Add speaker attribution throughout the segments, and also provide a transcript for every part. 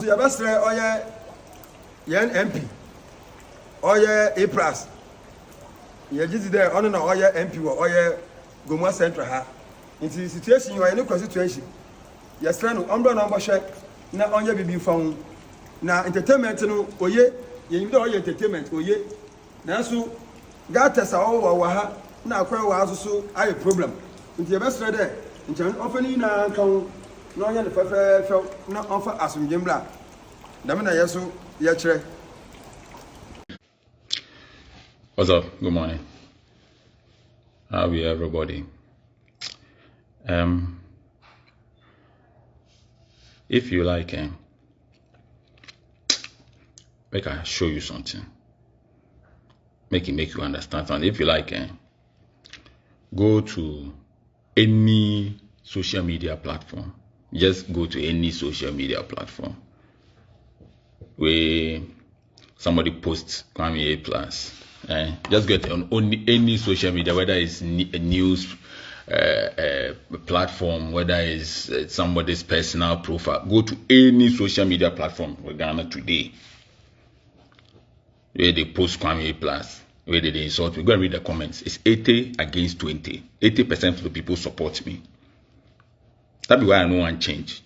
Speaker 1: Yabasre oye yen MP oye A plus ye jizi there ono na oye MP wo oye Gomwa Central ha nti situation yo any constituency yesre no ombro na mbahwe na onye bibi fon na entertainment no oye ye nyi oye entertainment oye na so gata sa wo ha na akwa wa asoso aye problem nti yabasre there nti ofani na kan na onye ne fefe na onfa asumjembla damina yeso ya chere.
Speaker 2: What's up? Good morning. How are you, everybody? If you like, make I show you something. Make you understand something. If you like, go to any social media platform. Just go to any social media platform where somebody posts Kwame A plus. Just get on any social media, whether it's a news platform, whether it's somebody's personal profile. Go to any social media platform for Ghana today where they post Kwame A plus, where they insult me. Go and read the comments. It's 80 against 20. 80% of the people support me. That's why I know one change.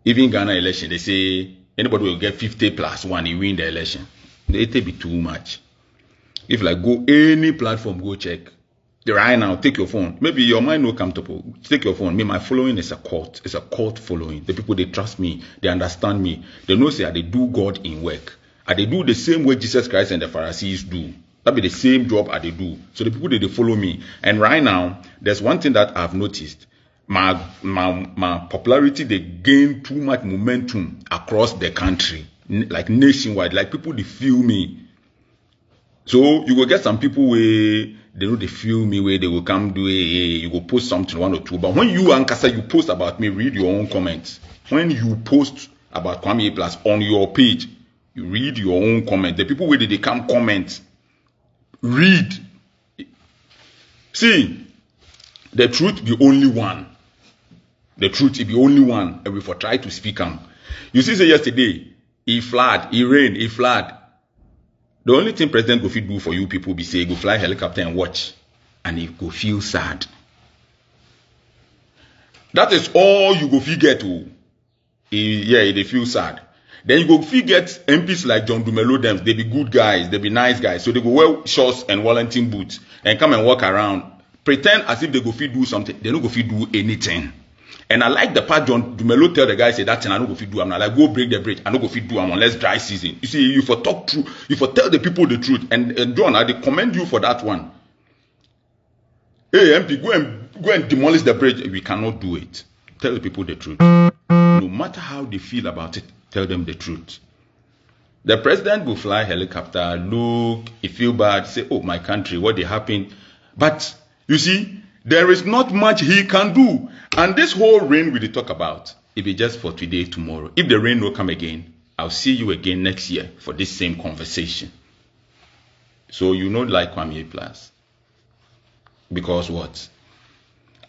Speaker 2: Even Ghana election, they say anybody will get 50 plus 1, he win the election. The 80 be too much. If like go any platform, go check. Right now, take your phone. Maybe your mind no comfortable. Take your phone. Me, my following is a cult. It's a cult following. The people, they trust me. They understand me. They know say they do God in work. And they do the same way Jesus Christ and the Pharisees do. That be the same job as they do. So the people, they follow me. And right now, there's one thing that I've noticed. My popularity, they gain too much momentum across the country, like nationwide. Like people, they feel me. So you will get some people where they know they feel me, where they will come do you go post something 1 or 2. But when you Ankasa, you post about me, read your own comments. When you post about Kwame A plus on your page, you read your own comment. The people where they come comment, read. See, the truth be only one. The truth be only one, and we for try to speak them. You see, say yesterday, he flood, he rained, he flood. The only thing President go fit do for you people be say go fly helicopter and watch, and he go feel sad. That is all you go fit get to. They feel sad. Then you go fit get MPs like John Dumelo them. They be good guys, they be nice guys, so they go wear shorts and Wellington boots and come and walk around, pretend as if they go fit do something. They don't go fit do anything. And I like the part John Dumelo tell the guy, say that thing I don't go fit do. I'm not like go break the bridge. I don't go fit do. I'm unless dry season. You see, you for talk true, you for tell the people the truth. And John, I commend you for that one. Hey MP, go and demolish the bridge. We cannot do it. Tell the people the truth. No matter how they feel about it, tell them the truth. The president will fly helicopter, look, he feel bad, say, oh my country, what they happened. But you see, there is not much he can do. And this whole rain we talk about, it be just for today, tomorrow. If the rain will come again, I'll see you again next year for this same conversation. So you know like Kwame A plus. Because what?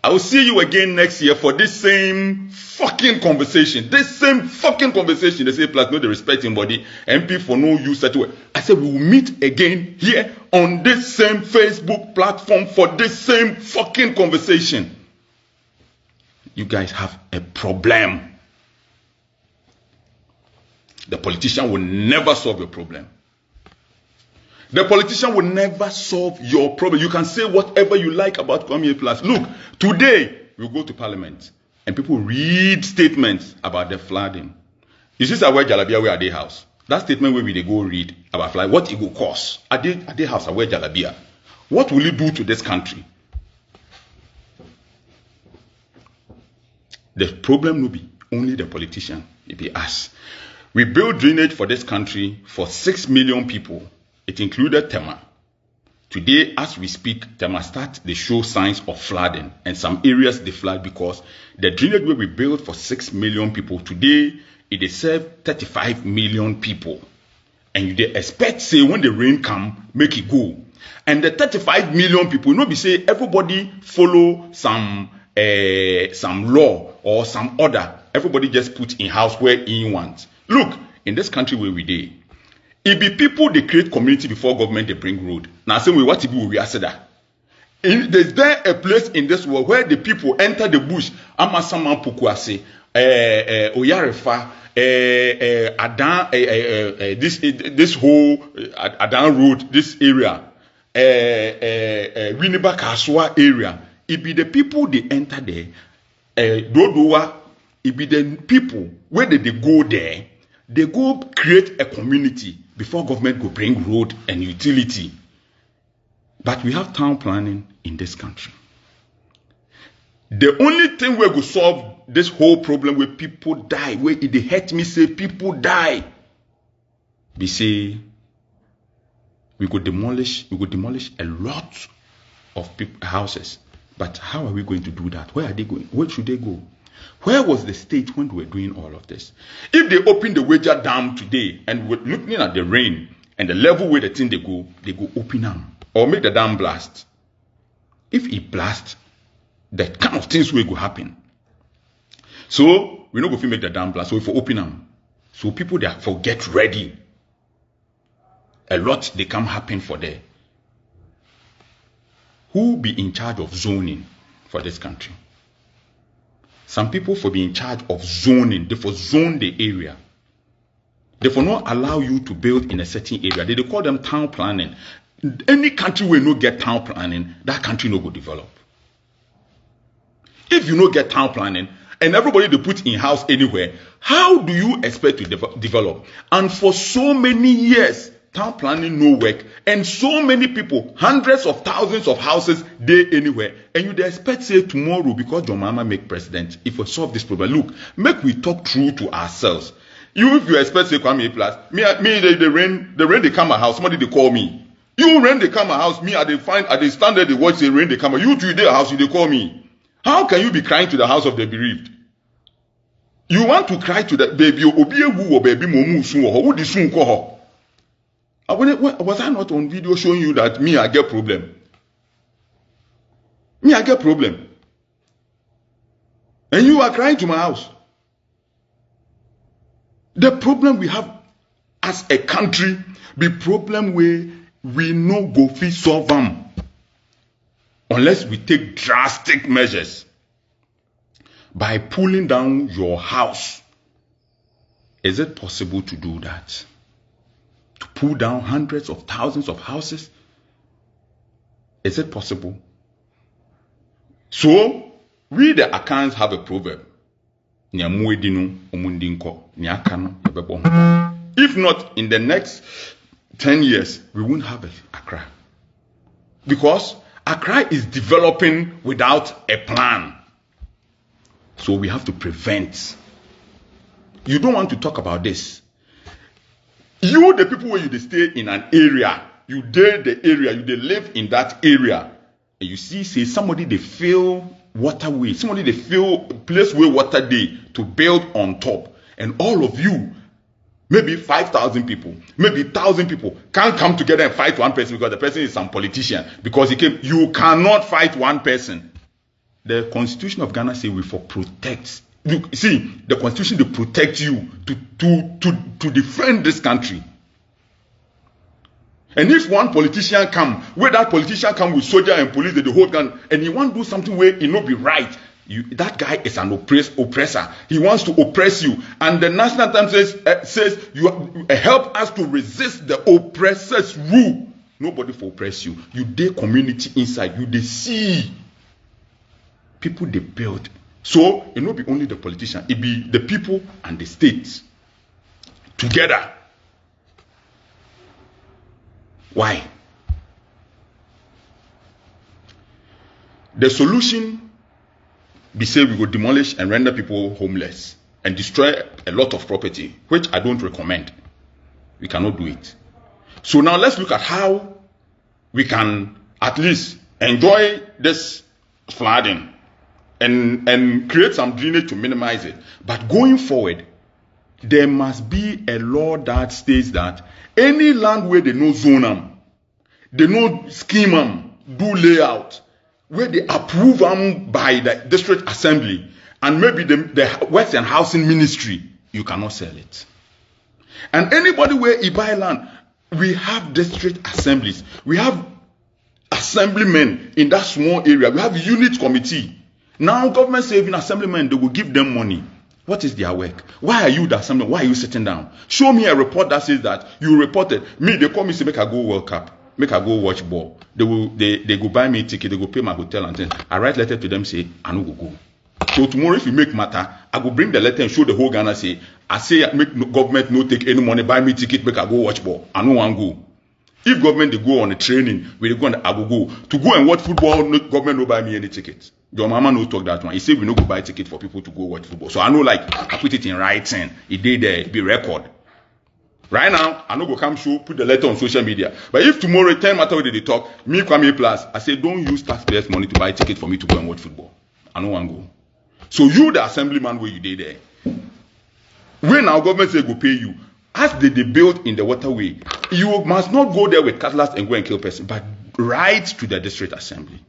Speaker 2: I'll see you again next year for this same fucking conversation. This same fucking conversation. They say plus no they respect him body. MP for no use that way. I said we will meet again here on this same Facebook platform for this same fucking conversation. You guys have a problem. The politician will never solve your problem. The politician will never solve your problem. You can say whatever you like about Kwame A plus. Look, today we'll go to parliament and people read statements about the flooding. You see, where Jalabia where are they house? That statement where they go read about flood, what it will cost. Are they house where Jalabia? What will it do to this country? The problem will be only the politician. It be us. We build drainage for this country for 6 million people. It included Tema. Today, as we speak, Tema start they show signs of flooding, and some areas they flood because the drainage where we built for 6 million people today, it serve 35 million people, and they expect say when the rain come, make it go, and the 35 million people, not be say everybody follow some law or some order everybody just put in house where he wants. Look, in this country where we dey, it be people they create community before government they bring road. Now same way what if we are said that. Is there a place in this world where the people enter the bush? Amasaman Pukwase, Oyarefa, Adan, this whole Adan Road, this area, Winneba Kaswa area. It be the people they enter there. Dodowa, it be the people where they go there. They go create a community before government go bring road and utility. But we have town planning in this country. The only thing we go solve this whole problem where people die, where it hurt me say people die, we say we could demolish a lot of houses. But how are we going to do that? Where are they going? Where should they go? Where was the state when we were doing all of this? If they open the Wager Dam today and we're looking at the rain and the level where the thing they go open them. Or make the dam blast. If it blast, that kind of things will go happen. So we not go to make the dam blast. So if we open them, so people they for get ready. A lot they can happen for there. Who be in charge of zoning for this country? Some people for be in charge of zoning. They for zone the area. They for not allow you to build in a certain area. They call them town planning. Any country where no get town planning, that country no go develop. If you no get town planning and everybody they put in house anywhere, how do you expect to develop? And for so many years, town planning no work, and so many people, hundreds of thousands of houses they anywhere, and you expect say tomorrow because your mama make president, if we solve this problem, look, make we talk true to ourselves. If you expect say Kwame plus me the rain they come my house, somebody they call me. You rain they come my house, me they stand there they watch the rain they come. You to their house, you they call me. How can you be crying to the house of the bereaved? You want to cry to the baby obi or baby momu soon or who this soon call her? Was I not on video showing you that me I get problem? Me I get problem. And you are crying to my house. The problem we have as a country be problem where we no go fit solve them unless we take drastic measures by pulling down your house. Is it possible to do that? To pull down hundreds of thousands of houses? Is it possible? So, we the Akans have a proverb. If not, in the next 10 years, we won't have Accra. Because Accra is developing without a plan. So we have to prevent. You don't want to talk about this. You, the people where you stay in an area, you dare the area, you they live in that area, and you see, say somebody they fill waterway, somebody they fill place where water they to build on top, and all of you, maybe 5,000 people, maybe 1,000 people can't come together and fight one person because the person is some politician. Because he came, you cannot fight one person. The Constitution of Ghana says we for protect. You see, the Constitution they protect you to defend this country. And if one politician come, where that politician come with soldier and police, they hold gun, and he want to do something where it not be right, that guy is an oppressor. He wants to oppress you. And the National Times says you help us to resist the oppressor's rule. Nobody for oppress you. You dey community inside. You dey see people they build. So it not be only the politician. It be the people and the states together. Why? The solution be say we go demolish and render people homeless and destroy a lot of property, which I don't recommend. We cannot do it. So now let's look at how we can at least enjoy this flooding and create some drainage to minimize it. But going forward, there must be a law that states that any land where they no zone them, they no scheme them, do layout, where they approve them by the district assembly, and maybe the Works and Housing Ministry, you cannot sell it. And anybody where he buy land, we have district assemblies, we have assemblymen in that small area, we have unit committee. Now government saving assemblymen, they will give them money. What is their work? Why are you the assemblyman? Why are you sitting down? Show me a report that says that you reported. Me, they call me, say, make I go World Cup, make I go watch ball. They go buy me a ticket, they go pay my hotel and things. I write letter to them, say, I no go. So tomorrow, if you make matter, I go bring the letter and show the whole Ghana, say, I say, make government no take any money, buy me ticket, make I go watch ball. I no want go. If government they go on a training, we they go on, I go. To go and watch football, government no buy me any ticket. Your mama no talk that one. He said we no go buy ticket for people to go watch football. So I know, like, I put it in writing. It did there, be record. Right now, I no go come show, put the letter on social media. But if tomorrow 10 matter where they talk, me Kwame Plus, I say don't use taxpayers' money to buy ticket for me to go and watch football. I no want go. So you, the assemblyman, where you did there. When our government say go pay you, as they build in the waterway, you must not go there with cutlass and go and kill person, but write to the district assembly.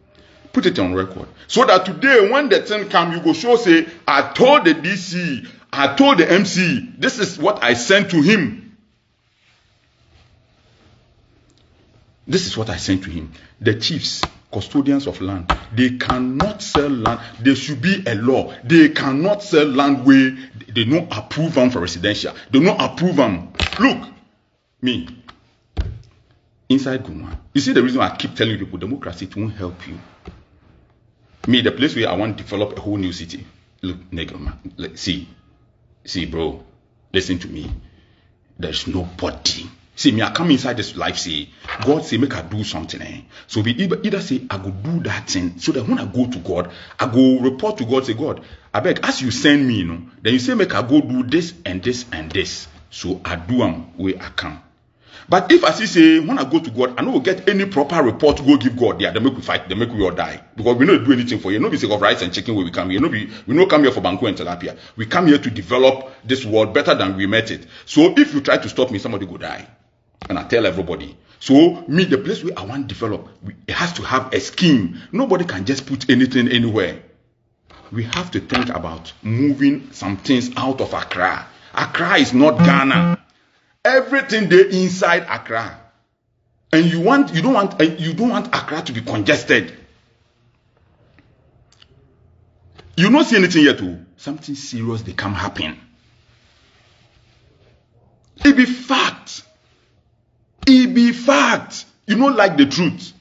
Speaker 2: Put it on record. So that today, when the thing come, you go show, say, I told the DC, I told the MC, this is what I sent to him. This is what I sent to him. The chiefs, custodians of land, they cannot sell land. There should be a law. They cannot sell land where they don't approve them for residential. They don't approve them. Look, me, inside Guma. You see the reason why I keep telling people democracy, it won't help you. Me, the place where I want to develop a whole new city. Look, nigga, see, bro, listen to me. There's nobody. See, me, I come inside this life, say, God say, make I do something. So we either say, I go do that thing, so that when I go to God, I go report to God, say, God, I beg, as you send me, then you say, make I go do this and this and this. So I do them where I come. But if I say, when I go to God, I don't get any proper report to go give God there, they make we fight, they make we all die. Because we don't do anything for you. No be sick of rice and chicken where we come here. We don't come here for banku and tilapia. We come here to develop this world better than we met it. So if you try to stop me, somebody go die. And I tell everybody. So me, the place where I want to develop, it has to have a scheme. Nobody can just put anything anywhere. We have to think about moving some things out of Accra. Accra is not Ghana. Everything there inside Accra, and you don't want Accra to be congested. You don't see anything yet, too. Something serious they can happen. It be fact. It be fact. You don't like the truth.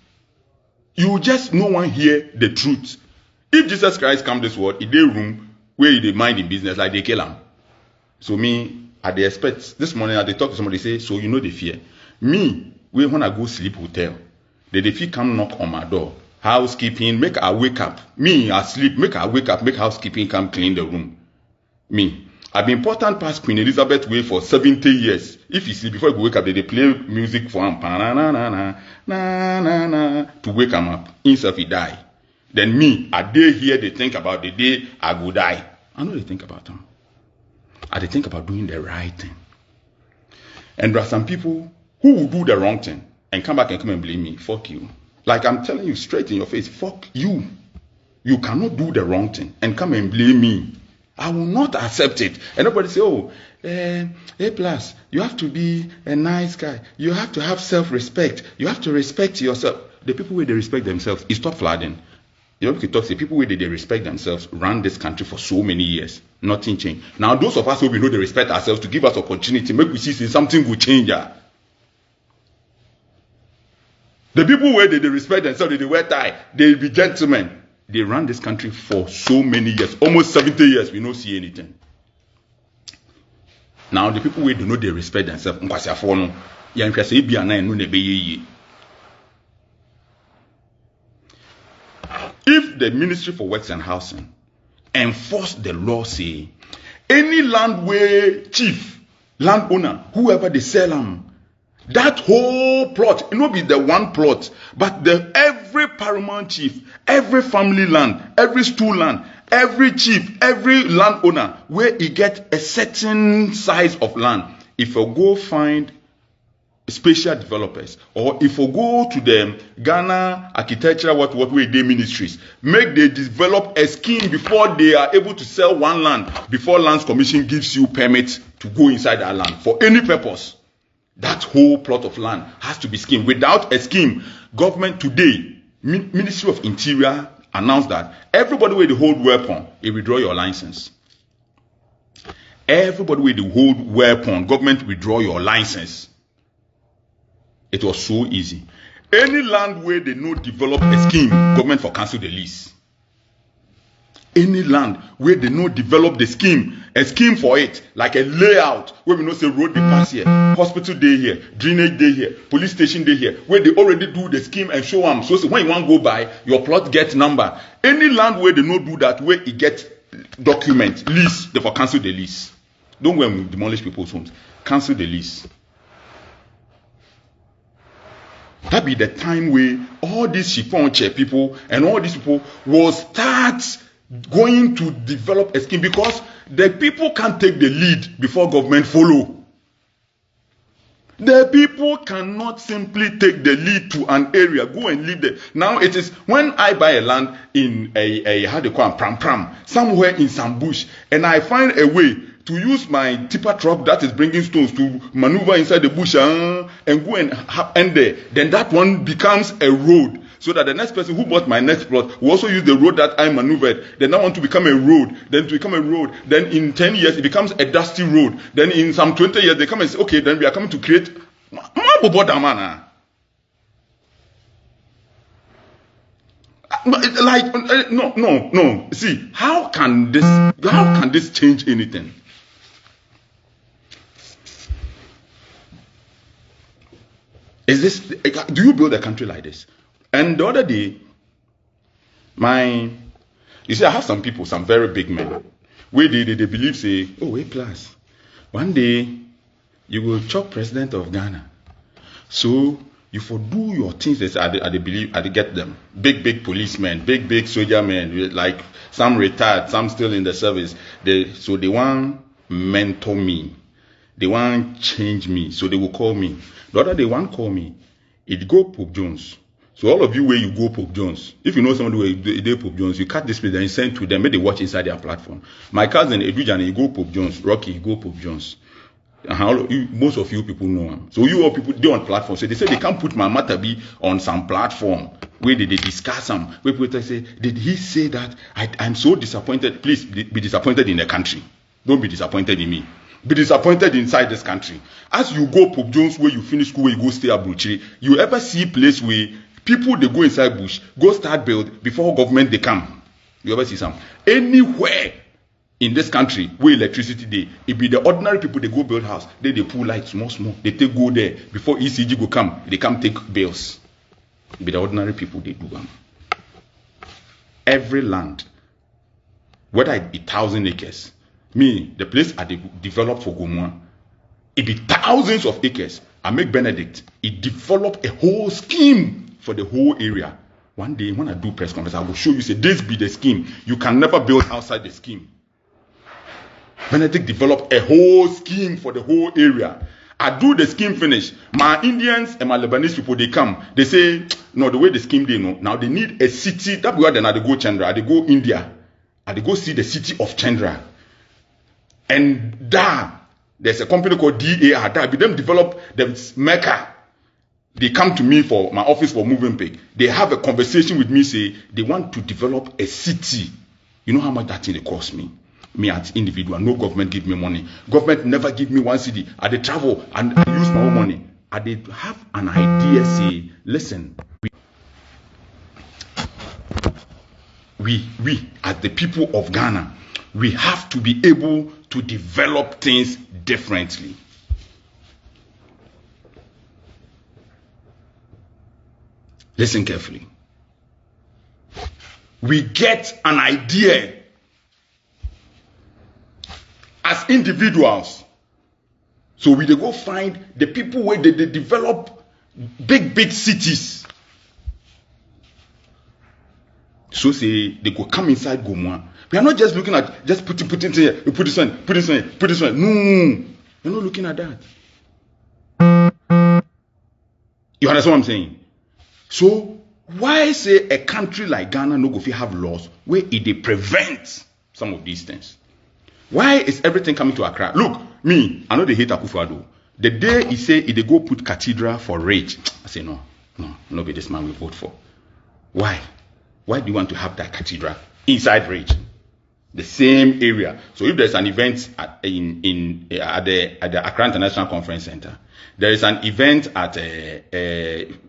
Speaker 2: You just no one hear the truth. If Jesus Christ come this world, in their room where they mind in business, like they kill him. So me. I they expect this morning, I they talk to somebody, say, so you know they fear. Me, when I go sleep hotel, they feel come knock on my door. Housekeeping, make I wake up. Me, I sleep, make I wake up, make housekeeping come clean the room. Me, I've been important past Queen Elizabeth way for 70 years. If you sleep before you wake up, they play music for him, to wake him up. Instead he die. Then me, a day here, they think about the day I go die. I know they think about them. I think about doing the right thing. And there are some people who will do the wrong thing and come back and come and blame me. Fuck you. Like I'm telling you straight in your face, fuck you. You cannot do the wrong thing and come and blame me. I will not accept it. And nobody say, oh, A+, you have to be a nice guy. You have to have self-respect. You have to respect yourself. The people where they respect themselves, it stop flooding. You know, talk, say people where they respect themselves run this country for so many years. Nothing changed. Now, those of us who we know they respect ourselves to give us opportunity, make we see something will change. The people where they respect themselves, they wear tie, they be gentlemen. They run this country for so many years, almost 70 years. We don't see anything. Now, the people where they know they respect themselves, if the Ministry for Works and Housing enforce the law, say any land where chief, landowner, whoever they sell them, that whole plot, it not be the one plot, but every paramount chief, every family land, every stool land, every chief, every landowner, where he get a certain size of land, if you go find spatial developers, or if we go to the Ghana architectural what way they ministries, make they develop a scheme before they are able to sell one land, before Lands Commission gives you permit to go inside that land for any purpose. That whole plot of land has to be schemed. Without a scheme, government today, Ministry of Interior announced that everybody with the hold weapon, they withdraw your license. Everybody with the hold weapon, government withdraw your license. It was so easy. Any land where they no develop a scheme, government for cancel the lease. Any land where they no develop the scheme, a scheme for it, like a layout, where we know say road they pass here, hospital day here, drainage day here, police station day here, where they already do the scheme and show them. So when you want to go by, your plot gets number. Any land where they no do that, where it get document, lease, they for cancel the lease. Don't go and demolish people's homes. Cancel the lease. That be the time where all these chiffon chair people and all these people will start going to develop a scheme, because the people can't take the lead before government follow. The people cannot simply take the lead to an area, go and live there. Now it is when I buy a land in a how they call it, pram, somewhere in some bush, and I find a way to use my tipper truck that is bringing stones to maneuver inside the bush and go and end there. Then that one becomes a road, so that the next person who bought my next plot will also use the road that I maneuvered. Then that one to become a road. Then to become a road. Then in 10 years it becomes a dusty road. Then in some 20 years they come and say, okay, then we are coming to create. Like no. See, how can this change anything? Do you build a country like this? And the other day, you see, I have some people, some very big men, where they believe, say, oh, wait, plus, one day, you will chop president of Ghana. So, you for do your things, I believe, I get them. Big policemen, big soldier men, like some retired, some still in the service. So they want mentor me. They want change me. So they will call me. The other day, one call me. It go Pope Jones. So all of you where you go Pope Jones, if you know somebody where they Pope Jones, you cut this place and you send to them, make they watch inside their platform. My cousin Edujan, he go Pope Jones. Rocky, he go Pope Jones. Most of you people know him. So you all people, they on platform. So they say they can't put my matter be on some platform where they discuss them. Where people say, did he say that? I'm so disappointed. Please be disappointed in the country. Don't be disappointed in me. Be disappointed inside this country. As you go Pope Jones, where you finish school, where you go stay at Bruchiri, you ever see a place where people they go inside bush, go start build before government they come? You ever see some? Anywhere in this country where electricity they, it be the ordinary people they go build house, they pull lights small. They take go there before ECG go come, they come take bills. It be the ordinary people they do them. Every land, whether it be 1,000 acres. Me, the place I developed for Gomwa, it be thousands of acres. I make Benedict. It developed a whole scheme for the whole area. One day, when I do press conference, I will show you, say, this be the scheme. You can never build outside the scheme. Benedict developed a whole scheme for the whole area. I do the scheme finish. My Indians and my Lebanese people, they come. They say, no, the way the scheme they know. Now they need a city. That's why then I go Chandra. They go India. I go see the city of Chandra. And there's a company called DAR. That be them develop the Mecca. They come to me for my office for moving pig. They have a conversation with me, say they want to develop a city. You know how much that thing cost me? Me as individual, no government give me money. Government never give me one city. I dey travel and I use my own money. I dey have an idea, say, listen, we as the people of Ghana, we have to be able to develop things differently. Listen carefully. We get an idea as individuals. So we dey go find the people where they develop big cities. So say they go come inside Gomwa. We are not just looking at just put it here, put this one. No, you're not looking at that. You understand what I'm saying? So why say a country like Ghana no go fit have laws where it prevent some of these things? Why is everything coming to Accra? Look, me, I know they hate Akufo-Addo. The day he say they go put cathedral for rage, I say no, be this man we vote for. Why? Why do you want to have that cathedral inside rage? The same area. So if there's an event at the Accra International Conference Center, there is an event at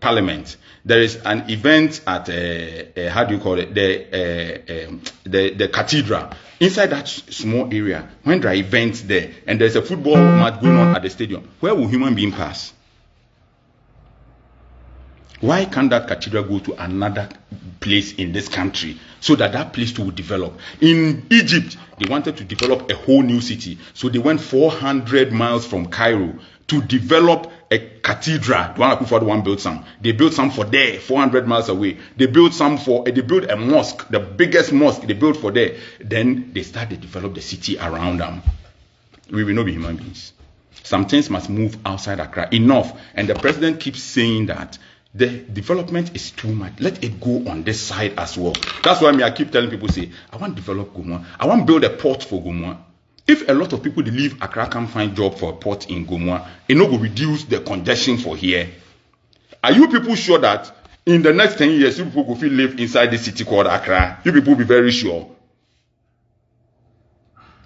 Speaker 2: Parliament, there is an event at how do you call it, the cathedral. Inside that small area, when there are events there and there's a football match going on at the stadium, where will human being pass? Why can't that cathedral go to another place in this country so that place too will develop? In Egypt, they wanted to develop a whole new city. So they went 400 miles from Cairo to develop a cathedral. The one Akufo-Addo built some. They built some for there, 400 miles away. They built a mosque, the biggest mosque they built for there. Then they started to develop the city around them. We will not be human beings. Some things must move outside Accra. Enough. And the president keeps saying that the development is too much. Let it go on this side as well. That's why I keep telling people, say, I want to develop Gomua. I want to build a port for Gomua. If a lot of people leave Accra can't find job for a port in Gomua, it will reduce the congestion for here. Are you people sure that in the next 10 years, you people will live inside this city called Accra? You people will be very sure.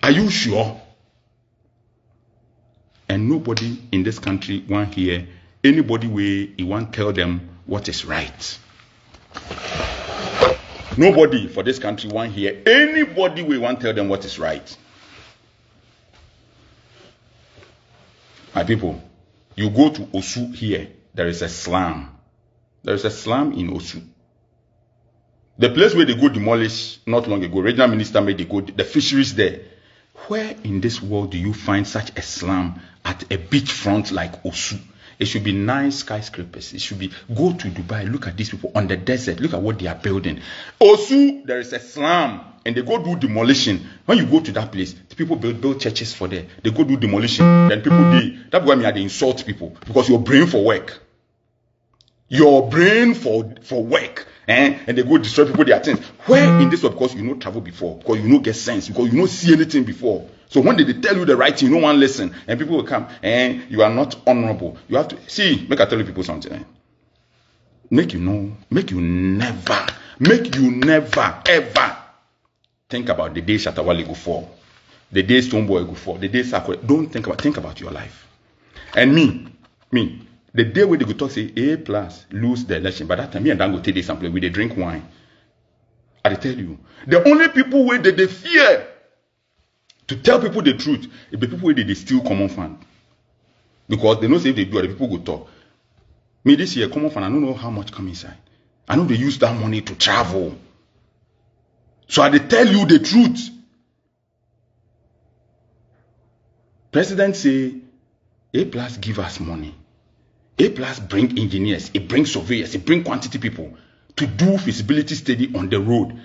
Speaker 2: Are you sure? And nobody in this country want hear anybody way he want tell them what is right. Nobody for this country want hear anybody way want tell them what is right. My people, you go to Osu here, there is a slum. There is a slum in Osu. The place where they go demolish not long ago, regional minister made they go, the fisheries there. Where in this world do you find such a slum at a beachfront like Osu? It should be nice skyscrapers. It should be, go to Dubai, look at these people on the desert, look at what they are building. Osu, there is a slum, and they go do demolition. When you go to that place, the people build churches for there. They go do demolition. Then people, that's why they insult people, because your brain for work. Your brain for work. And they go destroy people, their things. Where in this world? Because you travel before, because you get sense, because you see anything before. So when they tell you the right thing, you don't want to listen, and people will come, and you are not honorable. You have to see. Make I tell you people something. Make you never ever think about the day Shatta go fall, the day Stoneboy go fall, the day ACCRA. Don't think about your life. And me, the day when they go talk say A+ lose the election, by that time me and Dan go take this sample with they drink wine. I tell you, the only people where they fear to tell people the truth, if the people where they steal common fund. Because they know say if they do it, the people go talk. Me this year, common fund, I don't know how much come inside. I know they use that money to travel. So I tell you the truth. President say A+ give us money. A+ bring engineers, it brings surveyors, it bring quantity people to do feasibility study on the road.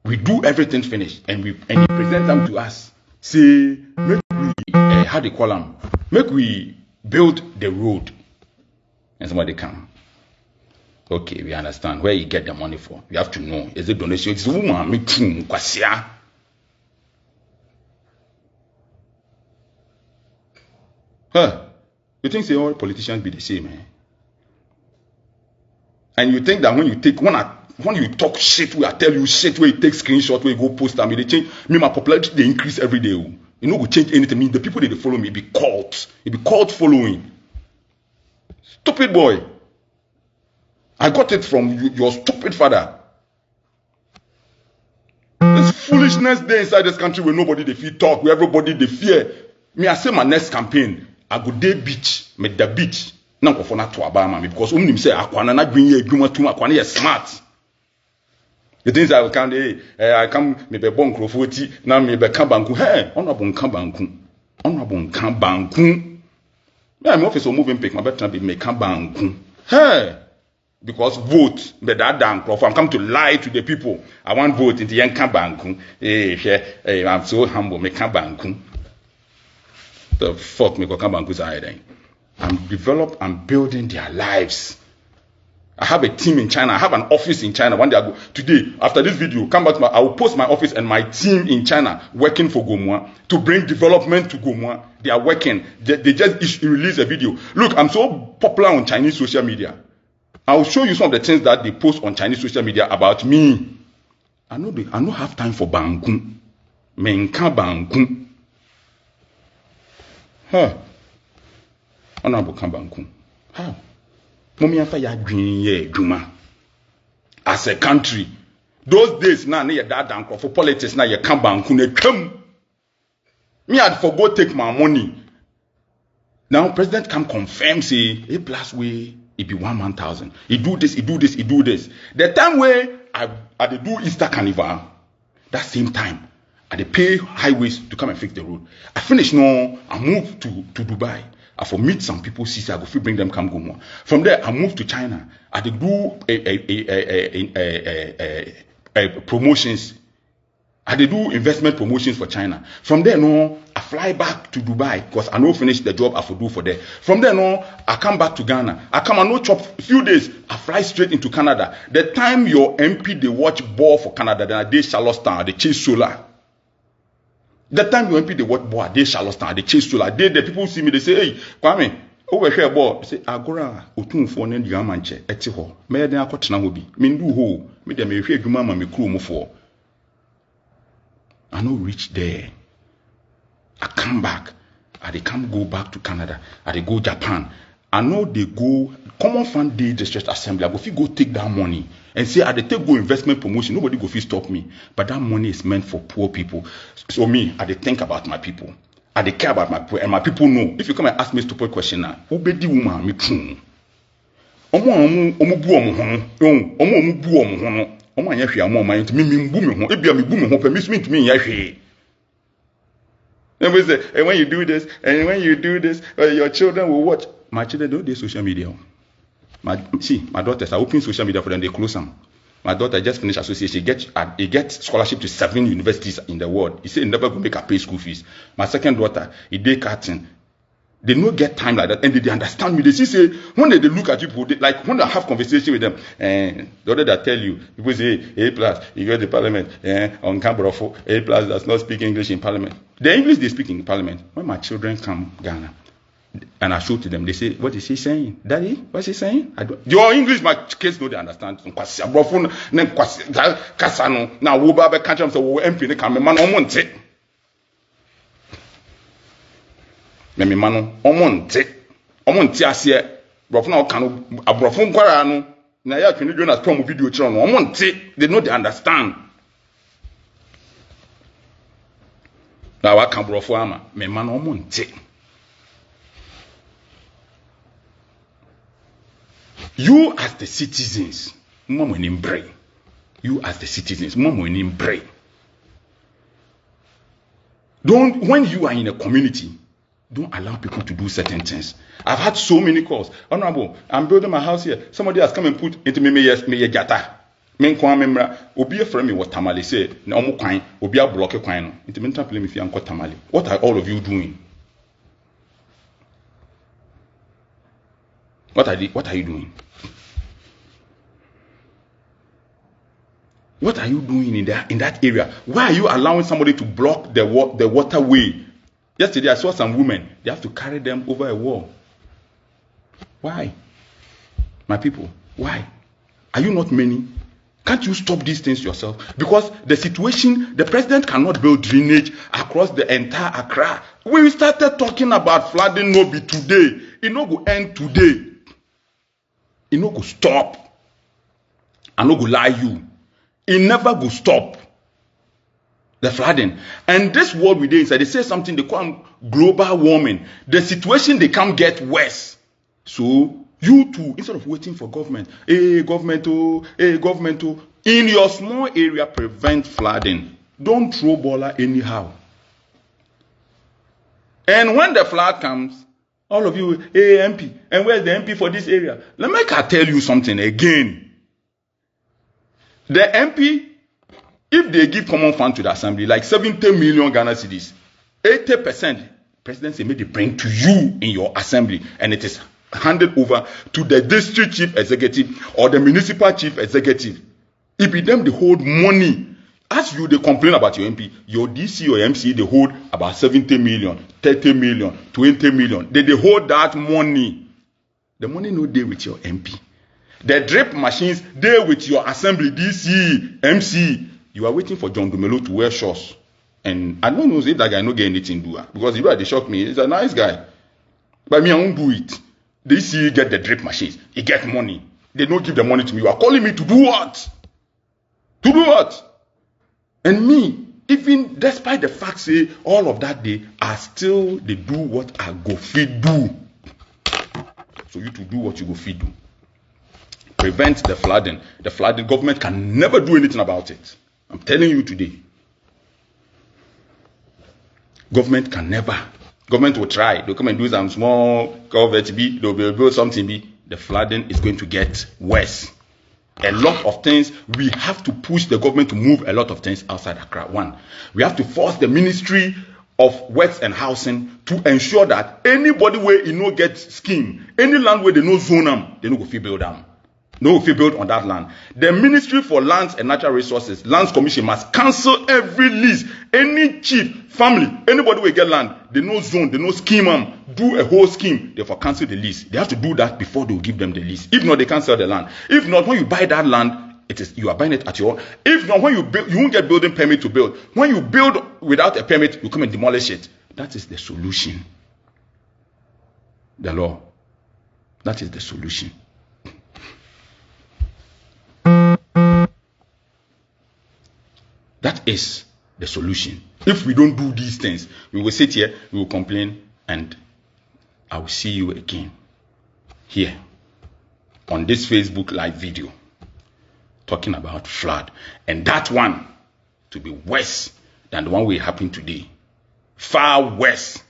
Speaker 2: We do everything finished, and he present them to us. Say, make we how they call them, make we build the road. And somebody come. Okay, we understand where you get the money for. You have to know. Is it donation? It's woman, me too, kwasia. You think say all politicians be the same, eh? And you think that when you talk shit, where I tell you shit, where you take screenshot, where you go post them, they change. Me, my popularity they increase every day. You know, go change anything. Me, the people that they follow me, it be cult following. Stupid boy. I got it from your stupid father. This foolishness there inside this country where nobody they feel talk, where everybody they fear. Me, I say my next campaign, I go day beach, make the beach. Now go for not to Obama because him say Akwana na bring here Akwana is smart. The things I can I come me be bon crofoti now me be kambanku. Hey, honorable kambanku. Me I'm office moving pick my better be me kambanku. Hey, because vote be that damn crop. I'm come to lie to the people. I want vote into young kambanku. Hey, I'm so humble me kambanku. The fuck me go kambanku side then. I'm building their lives. I have a team in China. I have an office in China. One day I go, today, after this video, come back to I will post my office and my team in China working for Gomwa to bring development to Gomwa. They are working. They just released a video. Look, I'm so popular on Chinese social media. I will show you some of the things that they post on Chinese social media about me. I don't have time for Bangkun. Menka Bangkun. Honorable Bangkun. How? As a country, those days now near that down for politics now you come back come. Me had forgot take my money. Now president can confirm say a plus way it be 1,000. He do this. The time where I do Easter Carnival, that same time I pay highways to come and fix the road. I finish now. I move to Dubai. I for meet some people, see, I go free bring them come go more. From there, I move to China. I do promotions. I do investment promotions for China. From there, no, I fly back to Dubai because I know finish the job I for do for there. From there, no, I come back to Ghana. I come and no chop a few days. I fly straight into Canada. The time your MP they watch ball for Canada, then I did Charlottetown, they chase solar. That time you MP they watch ball, they Charlottetown, they chase solar. The people see me, they say, hey, Kwame, over here ball. Say, Agora, Otun for ne diamanche, etiho. Me den akotena hobi. Me ndu ho. Me dem me hwe adwuma ma me kru mo for. I no reach there. I come back. I can't go back to Canada. I go Japan. I know they go common fund day district assembly. I go go take that money and say I take go investment promotion. Nobody go stop me. But that money is meant for poor people. So me, I think about my people. I care about my people, and my people know. If you come and ask me a stupid question now, obedi woman me true. Omo bu omo hono. Omo bu omo hono. Omo anya hwe amo man to me bu me ho. Ebia me bu me ho permit me nya hwe. And we say, and when you do this, your children will watch. My children don't do social media. My daughters are opening social media for them, they close them. My daughter just finished association. He gets scholarship to 7 universities in the world. He said he never go make her pay school fees. My second daughter, he did carting. They don't get time like that, and they understand me. They say when they look at people, like when I have conversation with them, and the other that tell you, people say A plus, you go to parliament, on Cambrofo, A plus does not speak English in parliament. The English they speak in parliament. When my children come Ghana, and I show to them, they say, what is he saying? Daddy, what's he saying? Your English, my kids know they understand. Now, Wuba, country, so MP, they come, man, on Memi mano omonte ase brofo na okano abrofo nkwara no na ya twene Jonas Tom video kire no omonte they know they understand na wa kan brofo ama me mano omonte you as the citizens momo ni mbre you as the citizens momo ni mbre don't when you are in a community. Don't allow people to do certain things. I've had so many calls. Honorable, I'm building my house here. Somebody has come and put into me jata. Men kwa memra obi e frame me what tamale say na omo kwan obi a block kwan no. Into me tell me if you anko tamale. What are all of you doing? What are you doing? What are you doing in that area? Why are you allowing somebody to block the waterway? Yesterday I saw some women, they have to carry them over a wall. Why? My people, why? Are you not many? Can't you stop these things yourself? Because the situation, the president cannot build drainage across the entire Accra. We started talking about flooding no be today. It no go end today. It no go stop. I no go lie you. It never go stop. The flooding. And this world we dey inside, they say something, they call global warming. The situation, they can't get worse. So, you too, instead of waiting for government, government, in your small area, prevent flooding. Don't throw baller anyhow. And when the flood comes, all of you, MP, and where's the MP for this area? Let me tell you something again. The MP, if they give common fund to the assembly, like 70 million Ghana cedis, 80% President say, may they bring to you in your assembly, and it is handed over to the district chief executive or the municipal chief executive. It be them they hold money. As you they complain about your MP, your DC or MC they hold about 70 million, 30 million, 20 million. They hold that money. The money no deal with your MP. The drip machines deal with your assembly, DC, MC. You are waiting for John Dumelo to wear shorts. And I don't know if that guy no get anything to do. Because you know they shock me. He's a nice guy. But me, I won't do it. They see get the drip machines. He get money. They don't give the money to me. You are calling me to do what? To do what? And me, even despite the fact say all of that they do what I go feed do. So you to do what you go feed do. Prevent the flooding. The flooding government can never do anything about it. I'm telling you today. Government can never. Government will try. They'll come and do some small culvert B. They'll build something B. The flooding is going to get worse. A lot of things, we have to push the government to move a lot of things outside Accra. One, we have to force the Ministry of Works and Housing to ensure that anybody where you know get scheme, any land where they know zone them, they no go fit build them. No go fit build on that land. The Ministry for Lands and Natural Resources, Lands Commission must cancel every lease. Any chief, family, anybody will get land, they know zone, they know scheme them, do a whole scheme, therefore cancel the lease. They have to do that before they will give them the lease. If not, they can't sell the land. If not, when you buy that land, you are buying it at your own. If not, when you build, you won't get building permit to build. When you build without a permit, you come and demolish it. That is the solution. The law. That is the solution. That is the solution. If we don't do these things, we will sit here, we will complain, and I will see you again here on this Facebook live video talking about flood. And that one to be worse than the one we happened today. Far worse.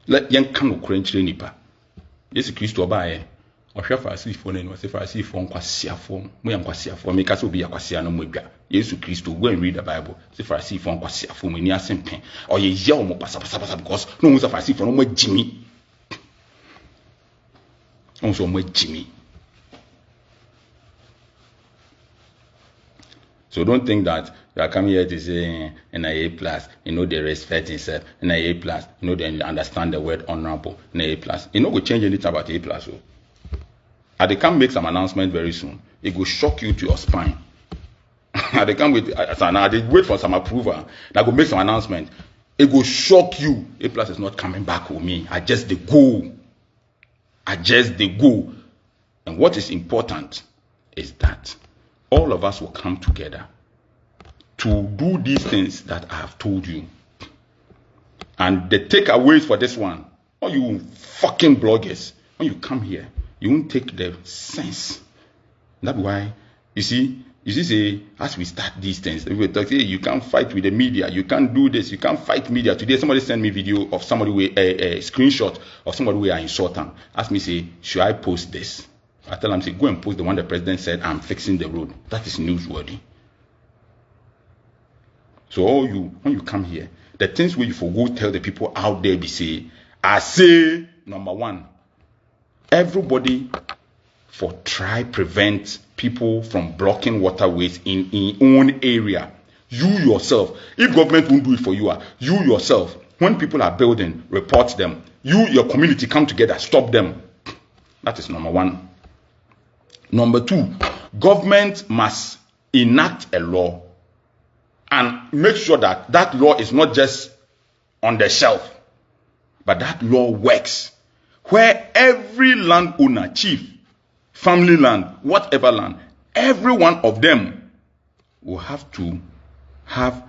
Speaker 2: Let young come to nipa. Yes, Christo Baye. Ohwe Farisi fo na say Farisi fo nkwasea fo mo yankwasea fo me ka so bi yakwasea no modwa Yesu Kristo go and read the Bible say Farisi fo nkwasea fo mo ni asempe oye ye o mo pasa because no mo say Farisi fo no mo jimi on so mo jimi. So don't think that you are coming here to say NIA plus, you know, they respect himself, NIA plus, you know, they understand the word honorable, NIA plus. You know, we change anything about A plus. So. They can make some announcement very soon. It will shock you to your spine. They can wait for some approval. That will make some announcement. It will shock you. A plus is not coming back with me. I just the go. And what is important is that all of us will come together to do these things that I have told you. And the takeaways for this one, all you fucking bloggers, when you come here, you won't take the sense. That's why, you see, say, as we start these things, we talk, hey, you can't fight with the media, you can't do this, you can't fight media. Today, somebody sent me video of somebody with a screenshot of somebody where I insult them. Ask me, say, should I post this? I tell them, say, go and post the one the president said, I'm fixing the road. That is newsworthy. So all you, when you come here, the things where you forgo tell the people out there, I say, number one, everybody for try prevent people from blocking waterways in own area. You yourself, if government won't do it for you, you yourself, when people are building, report them. You, your community, come together, stop them. That is number one. Number two, government must enact a law and make sure that that law is not just on the shelf, but that law works. Where every landowner, chief, family land, whatever land, every one of them will have to have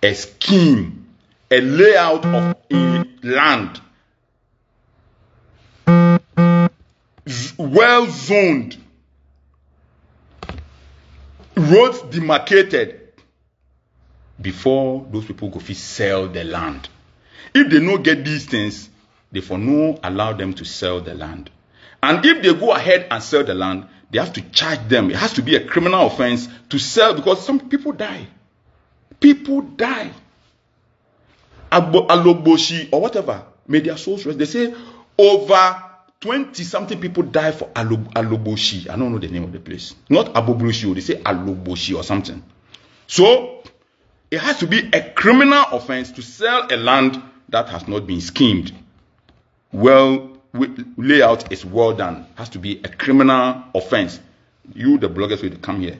Speaker 2: a scheme, a layout of a land, well zoned, roads demarcated, before those people go fit sell the land. If they don't get these things, they for no allow them to sell the land. And if they go ahead and sell the land, they have to charge them. It has to be a criminal offense to sell, because some people die. People die. Aloboshi or whatever, may their souls rest. They say over 20-something people die for Aloboshi. I don't know the name of the place. Not Abobroshi, they say Aloboshi or something. So, it has to be a criminal offense to sell a land that has not been schemed. Well, layout is well done. Has to be a criminal offense. You, the bloggers, will come here.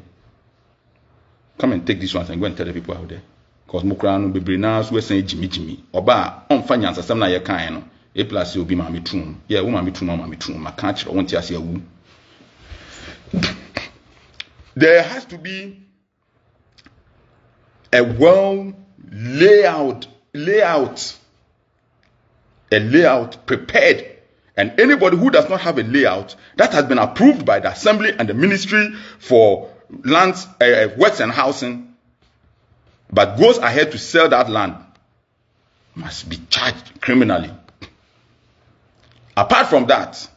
Speaker 2: Come and take this one and go and tell the people out there. Because Mukrano Bibrinas were saying Jimmy. Oba, on finance, some na yakano. A plus you'll be mammy trum. Yeah, woman, mammy trum. I can't want to see a woo. There has to be a well layout prepared, and anybody who does not have a layout that has been approved by the assembly and the ministry for lands, works and housing, but goes ahead to sell that land must be charged criminally. Apart from that,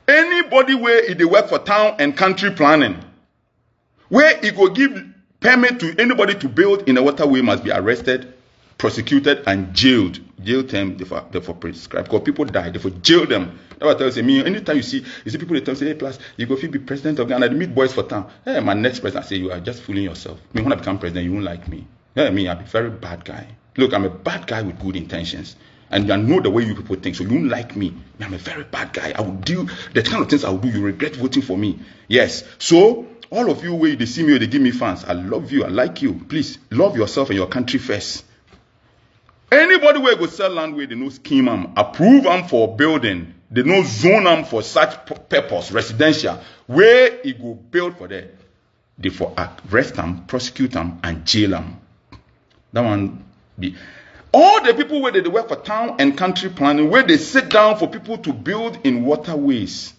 Speaker 2: anybody where they work for town and country planning, where it go give permit to anybody to build in a waterway must be arrested, prosecuted, and jailed. Jail term, therefore prescribed. Because people die, therefore jail them. That's what I tell you. Anytime you see people they tell you, hey, plus you go be president of Ghana, they meet boys for town. Hey, my next president, I say you are just fooling yourself. When I become president, you won't like me. Yeah, I'm a very bad guy. Look, I'm a bad guy with good intentions. And I know the way you people think, so you won't like me. I'm a very bad guy. I will do the kind of things I will do. You regret voting for me. Yes. So all of you where they see me or they give me fans, I love you. I like you. Please love yourself and your country first. Anybody where go sell land where they know scheme them, approve them for building, they know zone them for such purpose, residential, where it go build for them, they for arrest them, prosecute them, and jail them. That one be. All the people where they work for town and country planning, where they sit down for people to build in waterways,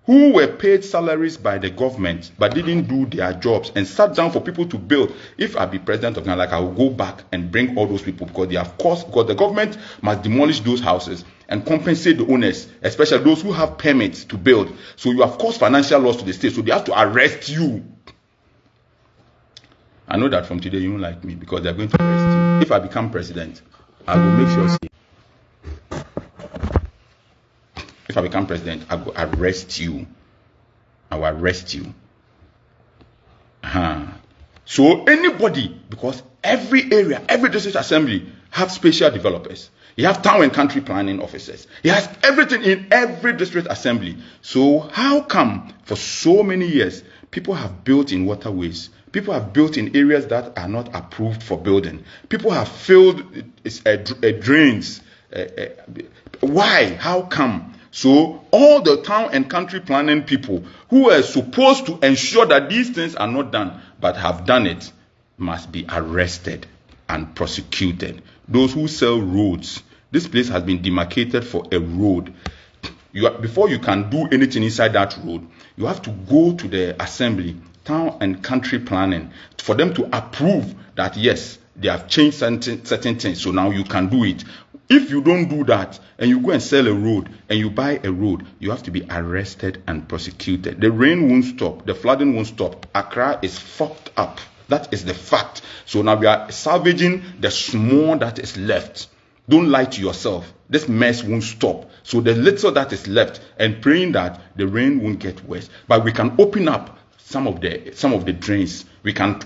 Speaker 2: who were paid salaries by the government but didn't do their jobs and sat down for people to build. If I be president of Ghana, like I will go back and bring all those people because they have cost, because the government must demolish those houses and compensate the owners, especially those who have permits to build. So you have caused financial loss to the state, so they have to arrest you. I know that from today you won't like me because they're going to arrest you. If I become president, I will make sure. If I become president, I will arrest you. I will arrest you. So anybody, because every area, every district assembly have special developers. You have town and country planning officers. He has everything in every district assembly. So how come for so many years people have built in waterways? People have built in areas that are not approved for building. People have filled drains. Why? How come? So all the town and country planning people who are supposed to ensure that these things are not done but have done it must be arrested and prosecuted. Those who sell roads, this place has been demarcated for a road. Before you can do anything inside that road, you have to go to the assembly, town and country planning, for them to approve that yes, they have changed certain things, so now you can do it. If you don't do that and you go and sell a road and you buy a road, you have to be arrested and prosecuted. The rain won't stop. The flooding won't stop. Accra is fucked up. That is the fact. So now we are salvaging the small that is left. Don't lie to yourself. This mess won't stop. So the little that is left, and praying that the rain won't get worse. But we can open up some of the drains. We can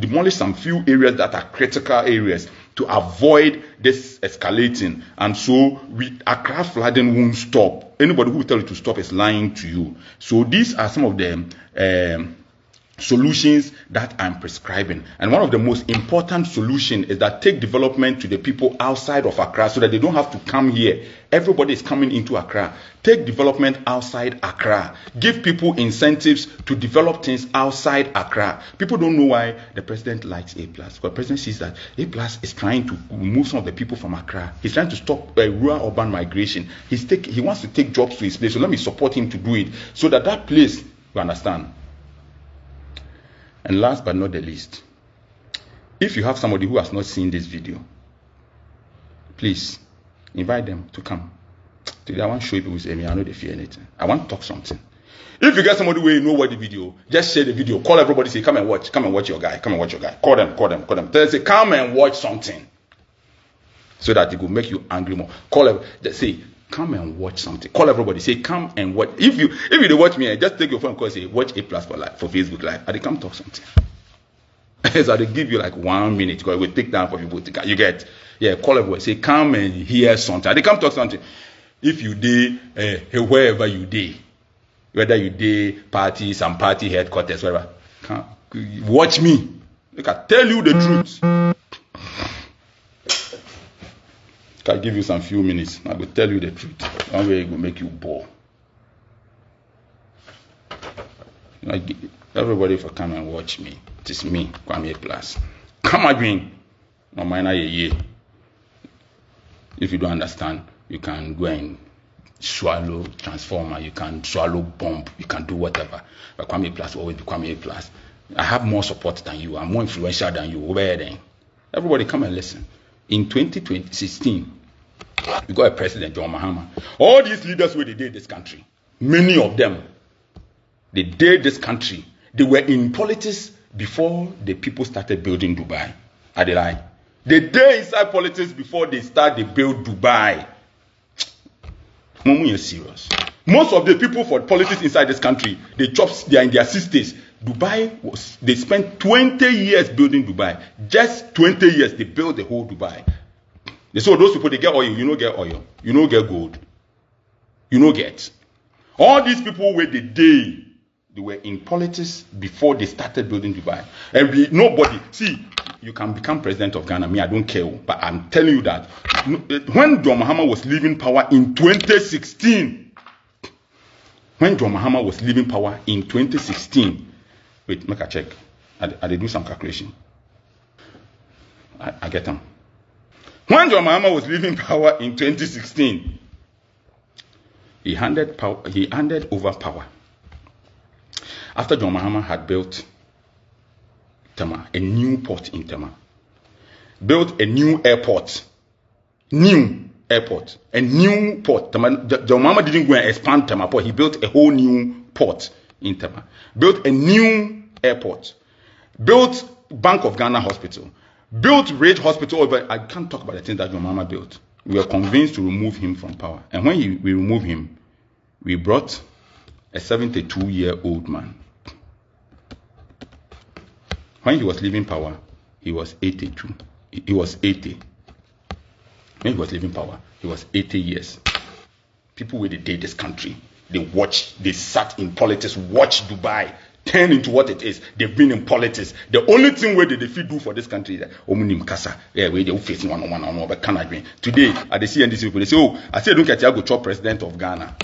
Speaker 2: demolish some few areas that are critical areas to avoid this escalating. And so Accra flooding won't stop. Anybody who will tell you to stop is lying to you. So these are some of the solutions that I'm prescribing. And one of the most important solutions is that take development to the people outside of Accra so that they don't have to come here. Everybody is coming into Accra. Take development outside Accra. Give people incentives to develop things outside Accra. People don't know why the president likes A+. Because the president sees that A+ is trying to remove some of the people from Accra. He's trying to stop rural urban migration. He wants to take jobs to his place. So let me support him to do it. So that place, you understand. And last but not the least, if you have somebody who has not seen this video, please invite them to come. Today I want to show you people who say, I know they fear anything. I want to talk something. If you get somebody where you know what the video, just share the video. Call everybody, say, come and watch your guy. Call them. Tell them, say, come and watch something. So that it will make you angry more. Call them, just say, come and watch something. Call everybody, say, come and watch. If you watch me, just take your phone and call, say, watch A+ for Facebook Live. And they come talk something. So they give you like 1 minute, because it will take time for people to come. You get, call everybody, say, come and hear something. And they come talk something. If you did, wherever you did, whether you did some party headquarters, whatever, watch me. I can tell you the truth. I'll give you some few minutes. I will tell you the truth. One way it will make you bore. Everybody for come and watch me. It is me, Kwame+. Come again. No mind ye. If you don't understand, you can go and swallow transformer, you can swallow bomb, you can do whatever. But Kwame+ will always be Kwame+. I have more support than you. I'm more influential than you. Where then? Everybody come and listen. In 2016, we got a president, John Mahama. All these leaders where they did this country, many of them, they did this country. They were in politics before the people started building Dubai. Are they lying? They did inside politics before they build Dubai. Momo, you're serious. Most of the people for politics inside this country, they are in their 60s. Dubai they spent 20 years building Dubai. Just 20 years, they built the whole Dubai. So those people, they get oil. You don't get oil. You don't get gold. You don't get. All these people where they were in politics before they started building Dubai. And nobody, see, you can become president of Ghana. Me, I don't care. But I'm telling you that when John Mahama was leaving power in 2016, wait, make a check. I do some calculation. I get them. When John Mahama was leaving power in 2016, he handed over power. After John Mahama had built Tema, a new port in Tema, built a new airport, a new port. John Mahama didn't go and expand Tema port. He built a whole new port in Tema, built a new airport, built Bank of Ghana Hospital, built Rage Hospital. But I can't talk about the things that John Mahama built. We were convinced to remove him from power. And when we removed him, we brought a 72-year-old man. When he was leaving power, he was 82. He was 80. When he was leaving power, he was 80 years. People where they did this country, they sat in politics, watched Dubai turn into what it is. They've been in politics. The only thing where they do for this country is that Omunim Kasa, where they facing one, but can agree. Today, at the CNDC people, they say, oh, I said, don't get you, go chop president of Ghana.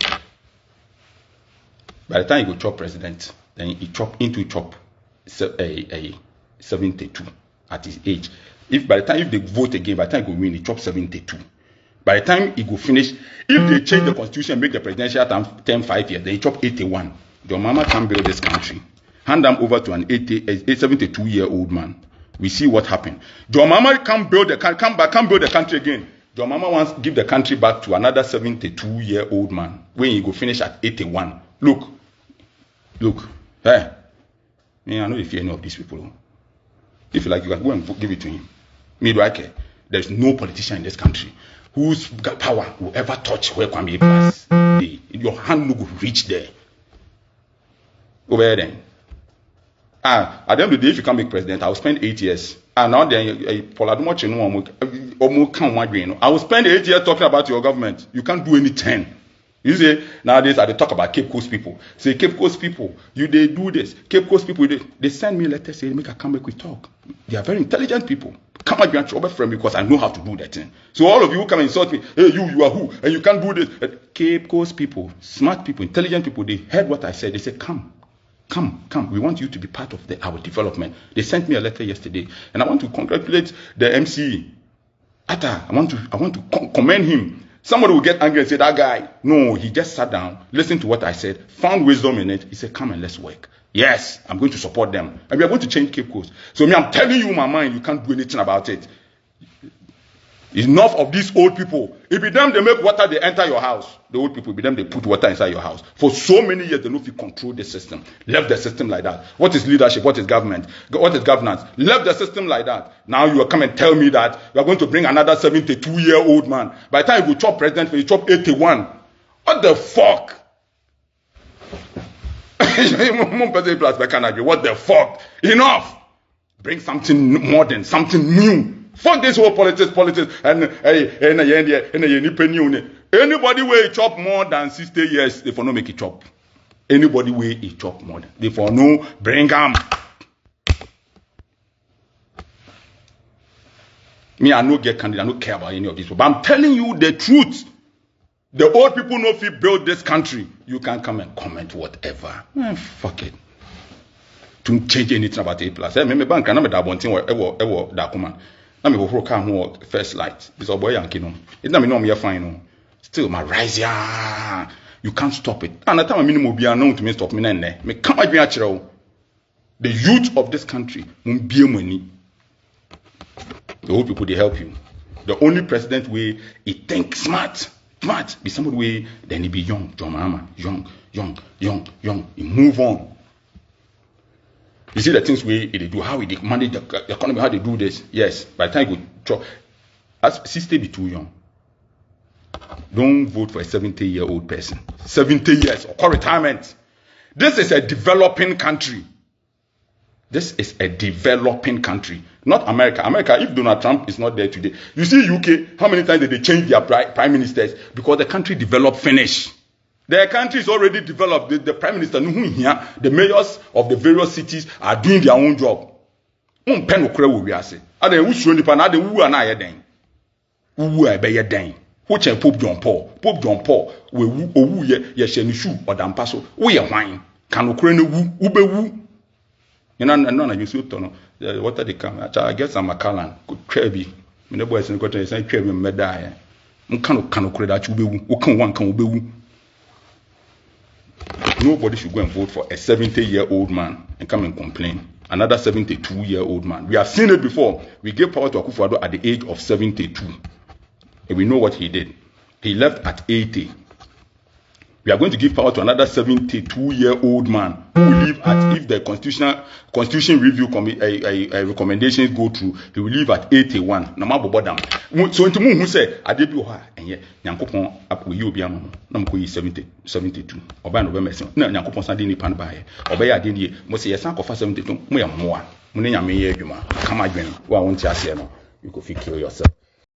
Speaker 2: By the time you go chop president, then he chop 72 at his age. If they vote again, by the time he go win, he chop 72. By the time he go finish, if they change the constitution, make the presidential term 5 years, then he chop 81. John Mahama can build this country. Hand them over to a 72-year-old man. We see what happened. John Mahama can't build the country again. John Mahama wants to give the country back to another 72-year-old man when he go finish at 81. Look. Hey, me, I know if you any of these people. If you like, you can go and give it to him. Me, do I care? There's no politician in this country whose power will ever touch where Kwame Plus. Your hand no go reach there. Over then. At the end of the day, if you can't make president, I will spend 8 years. Now then, I will spend 8 years talking about your government. You can't do anything. You see, nowadays I talk about Cape Coast people. Say, Cape Coast people, they do this. Cape Coast people, they send me letters saying, make a come back, we talk. They are very intelligent people. Come and be in trouble from me because I know how to do that thing. So all of you who come and insult me, hey, you are who? And you can't do this. Cape Coast people, smart people, intelligent people, they heard what I said. They said, come. We want you to be part of our development. They sent me a letter yesterday, and I want to congratulate the MCE. I want to commend him. Somebody will get angry and say, that guy, no, he just sat down, listened to what I said, found wisdom in it. He said, come and let's work. Yes, I'm going to support them. And we are going to change Cape Coast. So I'm telling you my mind, you can't do anything about it. Enough of these old people. It be them they make water, they enter your house. The old people, be them they put water inside your house. For so many years, they know if you control the system. Left the system like that. What is leadership? What is government? What is governance? Left the system like that. Now you will come and tell me that you are going to bring another 72-year-old man. By the time you chop president, you chop 81. What the fuck? What the fuck? Enough. Bring something modern, something new. Fuck this whole politics, and anybody where he chop more than 60 years, they for no make it chop. Anybody where he chop more, they for no bring him. Me, I no get candidate, I no care about any of this, but I'm telling you the truth. The old people know if you build this country, you can come and comment whatever. Fuck it. To change anything about A+. Me bank na me da bontin ewo da kuma. Na me ho ka ho first light. This boy yanki no. It na me no me fine no. Still my rise ya. You can't stop it. And that time me no be no to me stop me na nne. Me come adwen a kire wo. The youth of this country mun bie money. The old people they help you. The only president way he think smart be somebody way then he be young, John Mahama, young. He move on. You see the things they do, how they manage the economy, how they do this. Yes, by the time you go, as 60 be too young. Don't vote for a 70-year-old person. 70 years or retirement. This is a developing country. This is a developing country, not America. America, if Donald Trump is not there today, you see UK, how many times did they change their prime ministers? Because the country developed finish. The country is already developed. The prime minister, the mayors of the various cities are doing their own job. Which Pope John Paul, we woo ye shenishu or dampaso, we are wine. Can Ukraine ube. You know, none you see what they come. I guess I'm a Calan, good crabby. Me the boys in the country say crabby medaya. Cano credit you can one can ube. Nobody should go and vote for a 70-year-old man and come and complain. Another 72-year-old man. We have seen it before. We gave power to Akufo-Addo at the age of 72. And we know what he did. He left at 80. We are going to give power to another 72-year-old man who will leave at, if the constitution review recommendations go through, he will leave at 81. No matter what. So into who say, I did you and yet Yankopon up with you, Biano, Namko 72. Oba no Bemes, no Yankopon Sandini Pan by, Obey Adini, Mosia Sanko for 72, more. Munina me, come again. Well, I won't ask you, you could kill yourself.